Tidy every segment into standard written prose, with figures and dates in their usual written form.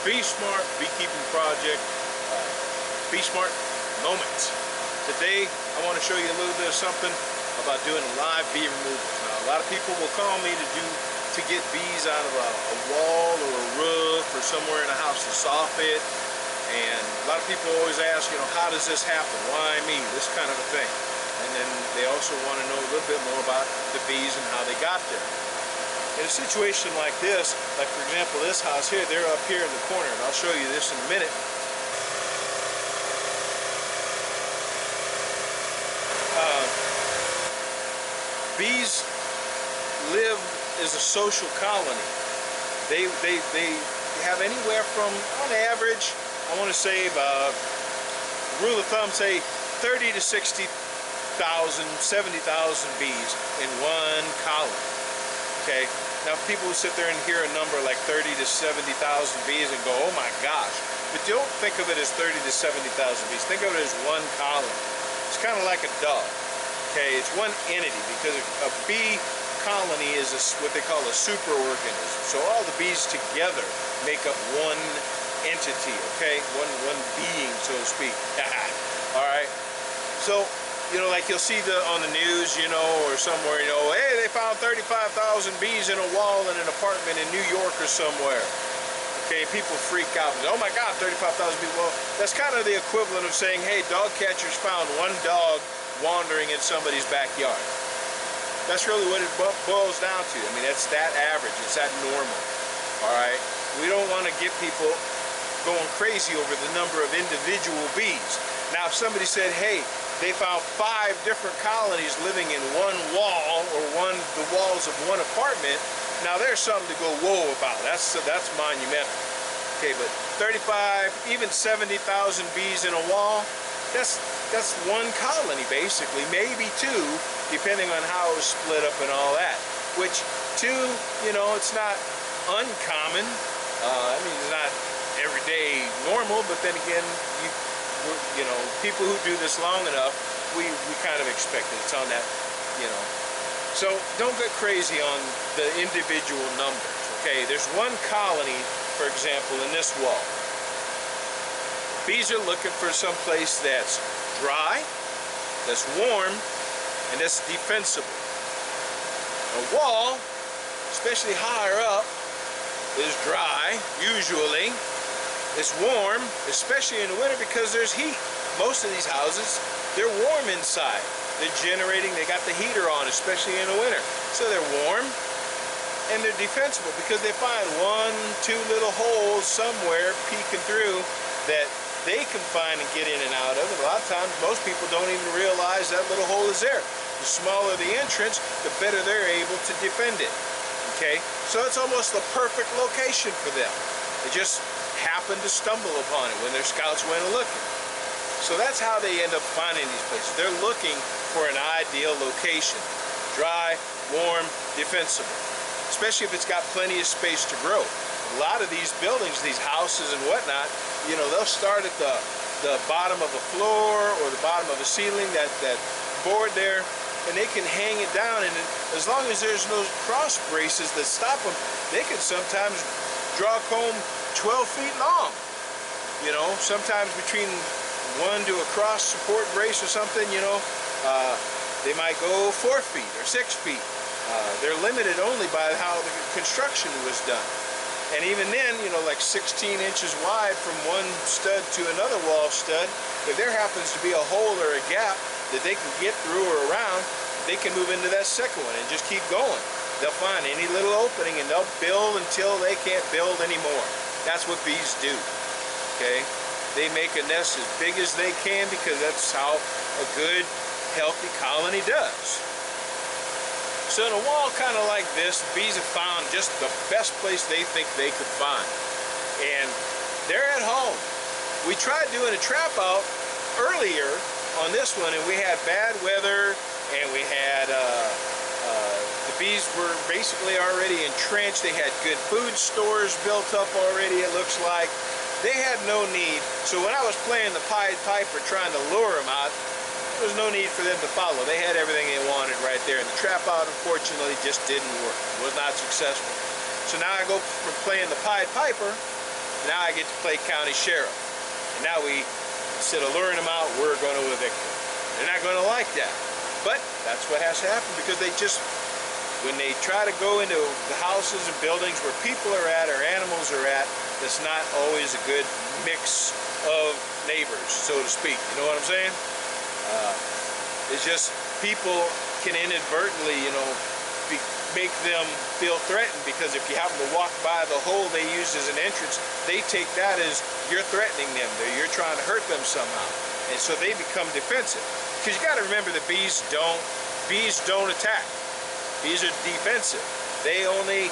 Bee Smart Beekeeping Project, Bee Smart Moments. Today I want to show you a little bit of something about doing live bee removals. Now a lot of people will call me to get bees out of a wall or a roof or somewhere in a house to soffit, and a lot of people always ask, you know, how does this happen? Why me? This kind of a thing. And then they also want to know a little bit more about the bees and how they got there. In a situation like this, like for example this house here, they're up here in the corner, and I'll show you this in a minute. Bees live as a social colony. They have anywhere from, on average, I want to say about, rule of thumb, say 30 to 60,000, 70,000 bees in one colony. Okay, now people will sit there and hear a number like 30 to 70,000 bees and go, oh my gosh. But don't think of it as 30 to 70,000 bees. Think of it as one colony. It's kind of like a dog. Okay, it's one entity, because a bee colony is what they call a superorganism. So all the bees together make up one entity, okay? One being, so to speak. All right. So, you know, like you'll see on the news, you know, or somewhere, you know, hey, they found 35,000 bees in a wall in an apartment in New York or somewhere. Okay, people freak out. Oh my God, 35,000 bees. Well, that's kind of the equivalent of saying, hey, dog catchers found one dog wandering in somebody's backyard. That's really what it boils down to. I mean, that's that average. It's that normal. All right? We don't want to get people going crazy over the number of individual bees. Now, if somebody said, hey, they found 5 different colonies living in one wall, or the walls of one apartment, now there's something to go whoa about. That's monumental. Okay, but 35, even 70,000 bees in a wall, that's one colony basically, maybe 2, depending on how it was split up and all that. Which 2, you know, it's not uncommon. I mean, it's not everyday normal, but then again, you know, people who do this long enough, we kind of expect it. It's on that, you know. So don't get crazy on the individual numbers. Okay, there's one colony, for example, in this wall. Bees are looking for some place that's dry, that's warm, and that's defensible. A wall, especially higher up, is dry, usually. It's warm, especially in the winter, because there's heat. Most of these houses, they're warm inside. They're generating, they got the heater on, especially in the winter. So they're warm, and they're defensible, because they find 1, 2 little holes somewhere peeking through that they can find and get in and out of. And a lot of times, most people don't even realize that little hole is there. The smaller the entrance, the better they're able to defend it. Okay? So it's almost the perfect location for them. They just happened to stumble upon it when their scouts went looking. So that's how they end up finding these places. They're looking for an ideal location. Dry, warm, defensible. Especially if it's got plenty of space to grow. A lot of these buildings, these houses and whatnot, you know, they'll start at the bottom of a floor or the bottom of a ceiling, that board there, and they can hang it down, and as long as there's no cross braces that stop them, they can sometimes draw a comb 12 feet long. You know, sometimes between one to a cross support brace or something, you know, they might go 4 feet or 6 feet. They're limited only by how the construction was done. And even then, you know, like 16 inches wide from one stud to another wall stud, if there happens to be a hole or a gap that they can get through or around, they can move into that second one and just keep going. They'll find any little opening and they'll build until they can't build anymore. That's what bees do, okay? They make a nest as big as they can, because that's how a good, healthy colony does. So in a wall kind of like this, bees have found just the best place they think they could find. And they're at home. We tried doing a trap out earlier on this one, and we had bad weather, and we had, the bees were basically already entrenched. They had good food stores built up already, it looks like. They had no need. So when I was playing the Pied Piper trying to lure them out, there was no need for them to follow. They had everything they wanted right there. And the trap out, unfortunately, just didn't work. It was not successful. So now I go from playing the Pied Piper Now I get to play county sheriff. And now we, instead of luring them out, we're going to evict them. They're not going to like that. But that's what has to happen, because they just, when they try to go into the houses and buildings where people are at or animals are at, that's not always a good mix of neighbors, so to speak. You know what I'm saying? It's just people can inadvertently, you know, make them feel threatened, because if you happen to walk by the hole they used as an entrance, they take that as you're threatening them, you're trying to hurt them somehow, and so they become defensive. Because you got to remember, the bees don't attack. Bees are defensive. They only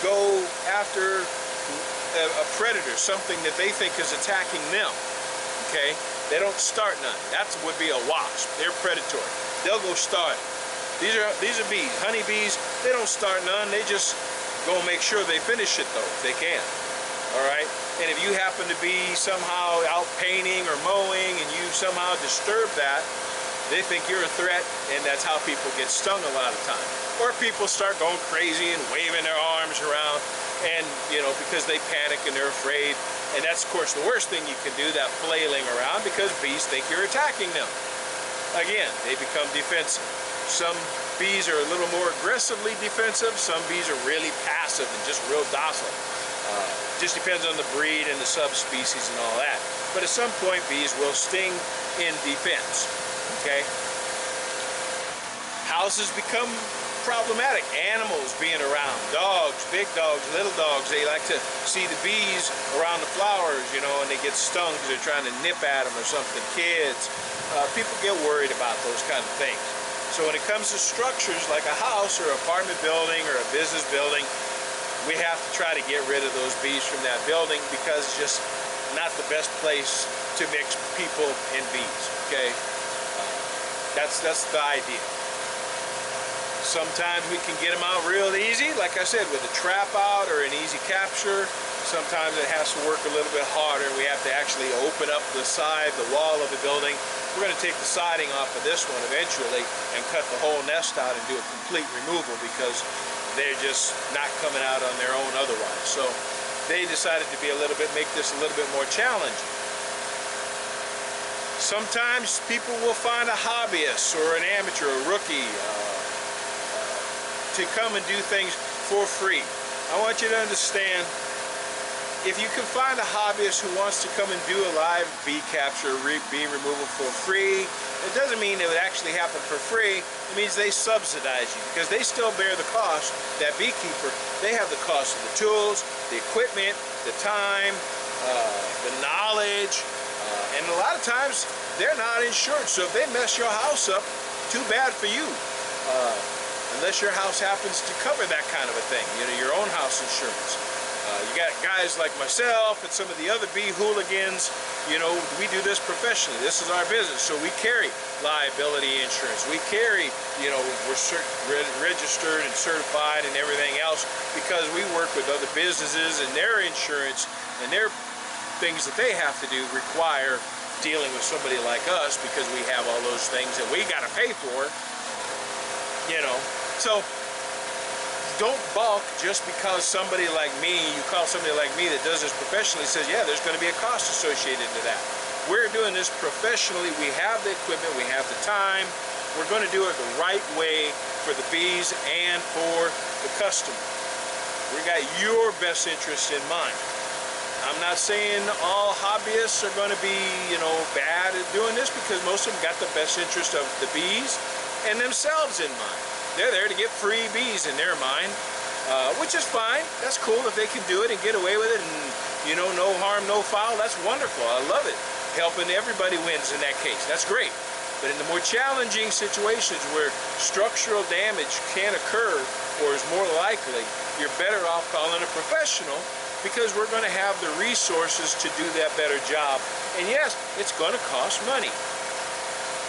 go after a predator, something that they think is attacking them. Okay, they don't start none. That would be a wasp. They're predatory. They'll go start. These are bees, honeybees. They don't start none. They just go make sure they finish it though, if they can. All right. And if you happen to be somehow out painting or mowing and you somehow disturb that, they think you're a threat, and that's how people get stung a lot of times. Or people start going crazy and waving their arms around, and you know, because they panic and they're afraid. And that's of course the worst thing you can do, that flailing around, because bees think you're attacking them. Again, they become defensive. Some bees are a little more aggressively defensive. Some bees are really passive and just real docile. Just depends on the breed and the subspecies and all that. But at some point, bees will sting in defense. Okay? Houses become problematic. Animals being around. Dogs, big dogs, little dogs. They like to see the bees around the flowers, you know, and they get stung because they're trying to nip at them or something. Kids. People get worried about those kind of things. So when it comes to structures like a house or apartment building or a business building, we have to try to get rid of those bees from that building, because it's just not the best place to mix people and bees. Okay, that's the idea. Sometimes we can get them out real easy, like I said, with a trap out or an easy capture. Sometimes it has to work a little bit harder. We have to actually open up the side, the wall of the building. We're going to take the siding off of this one eventually and cut the whole nest out and do a complete removal, because they're just not coming out on their own otherwise. So they decided to be make this a little bit more challenging. Sometimes people will find a hobbyist or an amateur, a rookie, to come and do things for free. I want you to understand, if you can find a hobbyist who wants to come and do a live bee capture, bee removal for free, it doesn't mean it would actually happen for free. It means they subsidize you, because they still bear the cost. That beekeeper, they have the cost of the tools, the equipment, the time, the knowledge, and a lot of times they're not insured. So if they mess your house up, too bad for you. Unless your house happens to cover that kind of a thing, you know, your own house insurance. You got guys like myself and some of the other Beehooligans, you know, we do this professionally. This is our business, so we carry liability insurance. We carry, you know, we're registered and certified and everything else, because we work with other businesses, and their insurance and their things that they have to do require dealing with somebody like us, because we have all those things that we got to pay for, you know. So don't balk just because somebody like me, you call somebody like me that does this professionally, says, yeah, there's going to be a cost associated to that. We're doing this professionally. We have the equipment. We have the time. We're going to do it the right way for the bees and for the customer. We got your best interest in mind. I'm not saying all hobbyists are going to be, you know, bad at doing this, because most of them got the best interest of the bees and themselves in mind. They're there to get free bees in their mind, which is fine. That's cool if they can do it and get away with it, and, you know, no harm, no foul. That's wonderful. I love it. Helping everybody wins in that case. That's great. But in the more challenging situations where structural damage can occur or is more likely, you're better off calling a professional, because we're going to have the resources to do that better job. And yes, it's going to cost money.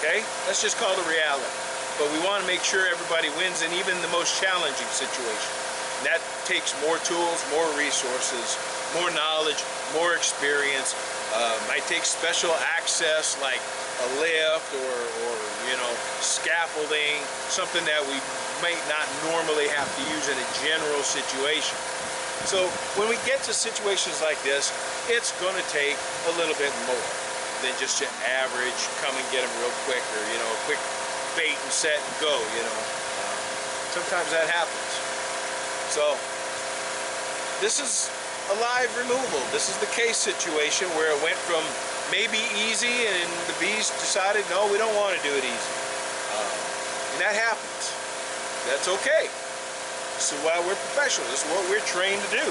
Okay? Let's just call it reality. But we want to make sure everybody wins in even the most challenging situation. And that takes more tools, more resources, more knowledge, more experience. Might take special access like a lift or you know, scaffolding, something that we might not normally have to use in a general situation. So when we get to situations like this, it's going to take a little bit more than just your average come and get them real quick, or a quick bait and set and go. Sometimes that happens. So this is a live removal. This is the case situation where it went from maybe easy and the bees decided, no, we don't want to do it easy. And that happens. That's okay. This is why we're professionals. This is what we're trained to do.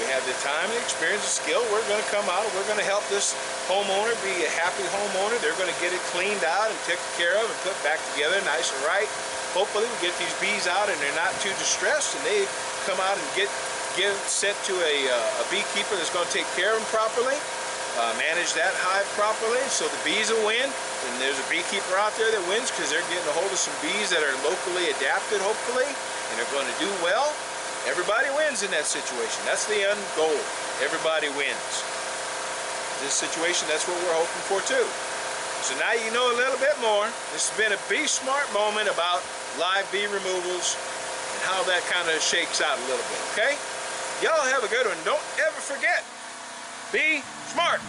We have the time and experience and skill. We're going to come out and we're going to help this homeowner be a happy homeowner. They're going to get it cleaned out and taken care of and put back together nice and right. Hopefully we get these bees out and they're not too distressed, and they come out and get sent to a beekeeper that's going to take care of them properly, manage that hive properly, so the bees will win. And there's a beekeeper out there that wins because they're getting a hold of some bees that are locally adapted, hopefully, and they're going to do well. Everybody wins in that situation. That's the end goal. Everybody wins. This situation, that's what we're hoping for too. So now you know a little bit more. This has been a Bee Smart moment about live bee removals and how that kind of shakes out a little bit, okay? Y'all have a good one. Don't ever forget, be smart.